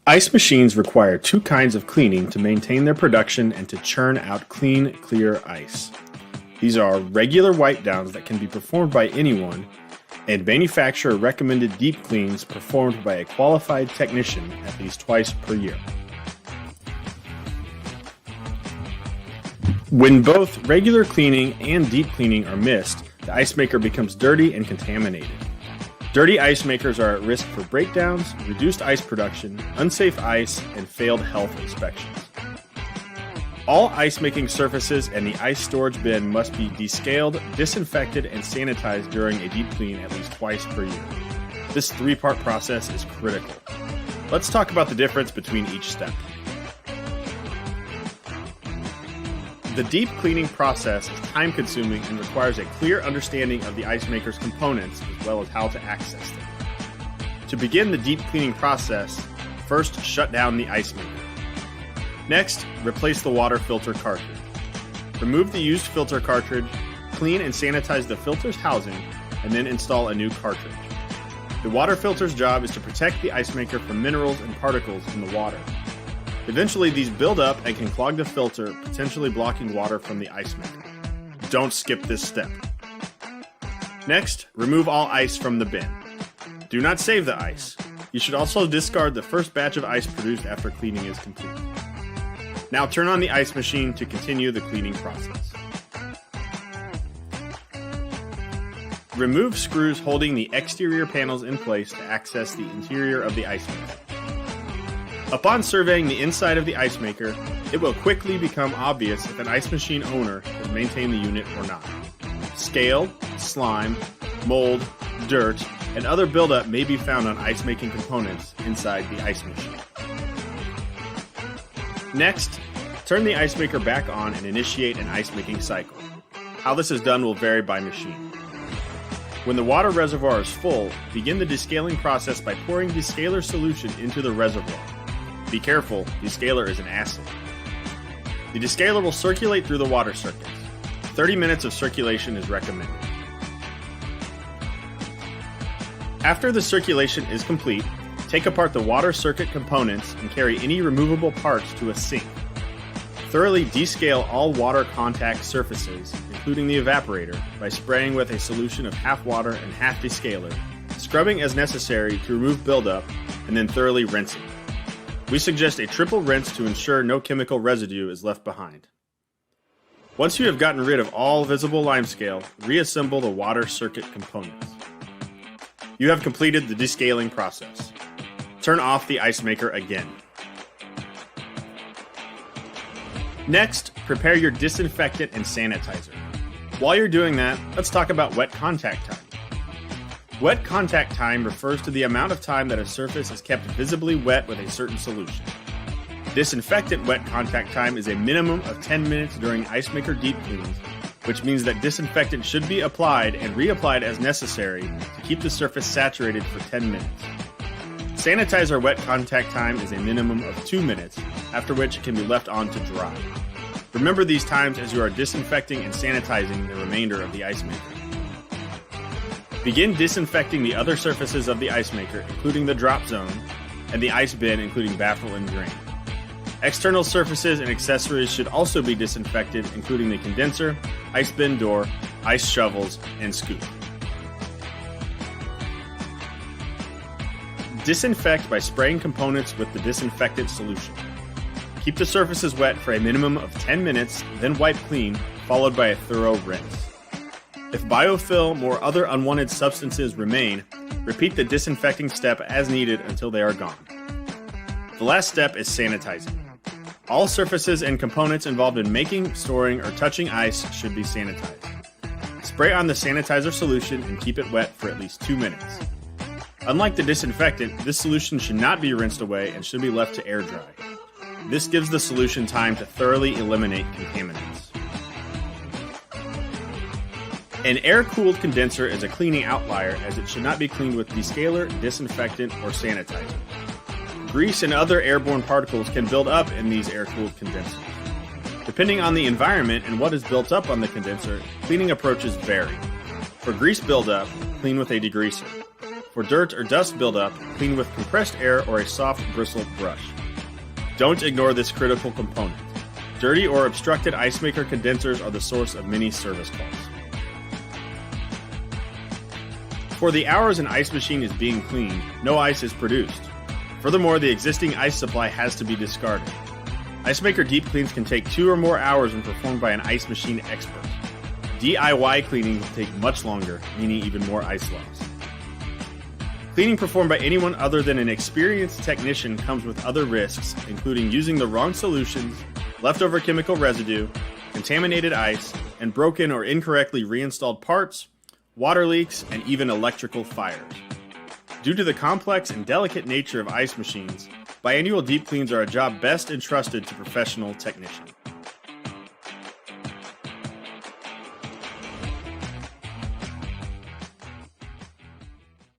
Ice machines require two kinds of cleaning to maintain their production and to churn out clean, clear ice. These are regular wipe downs that can be performed by anyone, and manufacturer recommended deep cleans performed by a qualified technician at least twice per year. When both regular cleaning and deep cleaning are missed, the ice maker becomes dirty and contaminated. Dirty ice makers are at risk for breakdowns, reduced ice production, unsafe ice, and failed health inspections. All ice-making surfaces and the ice storage bin must be descaled, disinfected, and sanitized during a deep clean at least twice per year. This three-part process is critical. Let's talk about the difference between each step. The deep cleaning process is time-consuming and requires a clear understanding of the ice maker's components as well as how to access them. To begin the deep cleaning process, first shut down the ice maker. Next, replace the water filter cartridge. Remove the used filter cartridge, clean and sanitize the filter's housing, and then install a new cartridge. The water filter's job is to protect the ice maker from minerals and particles in the water. Eventually, these build up and can clog the filter, potentially blocking water from the ice maker. Don't skip this step. Next, remove all ice from the bin. Do not save the ice. You should also discard the first batch of ice produced after cleaning is complete. Now turn on the ice machine to continue the cleaning process. Remove screws holding the exterior panels in place to access the interior of the ice maker. Upon surveying the inside of the ice maker, it will quickly become obvious if an ice machine owner has maintained the unit or not. Scale, slime, mold, dirt, and other buildup may be found on ice-making components inside the ice machine. Next, turn the ice maker back on and initiate an ice-making cycle. How this is done will vary by machine. When the water reservoir is full, begin the descaling process by pouring descaler solution into the reservoir. Be careful, descaler is an acid. The descaler will circulate through the water circuits. 30 minutes of circulation is recommended. After the circulation is complete, take apart the water circuit components and carry any removable parts to a sink. Thoroughly descale all water contact surfaces, including the evaporator, by spraying with a solution of half water and half descaler, scrubbing as necessary to remove buildup, and then thoroughly rinsing. We suggest a triple rinse to ensure no chemical residue is left behind. Once you have gotten rid of all visible limescale, reassemble the water circuit components. You have completed the descaling process. Turn off the ice maker again. Next, prepare your disinfectant and sanitizer. While you're doing that, let's talk about wet contact time. Wet contact time refers to the amount of time that a surface is kept visibly wet with a certain solution. Disinfectant wet contact time is a minimum of 10 minutes during ice maker deep cleans, which means that disinfectant should be applied and reapplied as necessary to keep the surface saturated for 10 minutes. Sanitizer wet contact time is a minimum of 2 minutes, after which it can be left on to dry. Remember these times as you are disinfecting and sanitizing the remainder of the ice maker. Begin disinfecting the other surfaces of the ice maker, including the drop zone, and the ice bin, including baffle and drain. External surfaces and accessories should also be disinfected, including the condenser, ice bin door, ice shovels, and scoop. Disinfect by spraying components with the disinfectant solution. Keep the surfaces wet for a minimum of 10 minutes, then wipe clean, followed by a thorough rinse. If biofilm or other unwanted substances remain, repeat the disinfecting step as needed until they are gone. The last step is sanitizing. All surfaces and components involved in making, storing, or touching ice should be sanitized. Spray on the sanitizer solution and keep it wet for at least 2 minutes. Unlike the disinfectant, this solution should not be rinsed away and should be left to air dry. This gives the solution time to thoroughly eliminate contaminants. An air-cooled condenser is a cleaning outlier as it should not be cleaned with descaler, disinfectant, or sanitizer. Grease and other airborne particles can build up in these air-cooled condensers. Depending on the environment and what is built up on the condenser, cleaning approaches vary. For grease buildup, clean with a degreaser. For dirt or dust buildup, clean with compressed air or a soft bristled brush. Don't ignore this critical component. Dirty or obstructed ice maker condensers are the source of many service calls. For the hours an ice machine is being cleaned, no ice is produced. Furthermore, the existing ice supply has to be discarded. Ice maker deep cleans can take 2 or more hours when performed by an ice machine expert. DIY cleaning will take much longer, meaning even more ice loss. Cleaning performed by anyone other than an experienced technician comes with other risks, including using the wrong solutions, leftover chemical residue, contaminated ice, and broken or incorrectly reinstalled parts, water leaks, and even electrical fires. Due to the complex and delicate nature of ice machines, biannual deep cleans are a job best entrusted to professional technicians.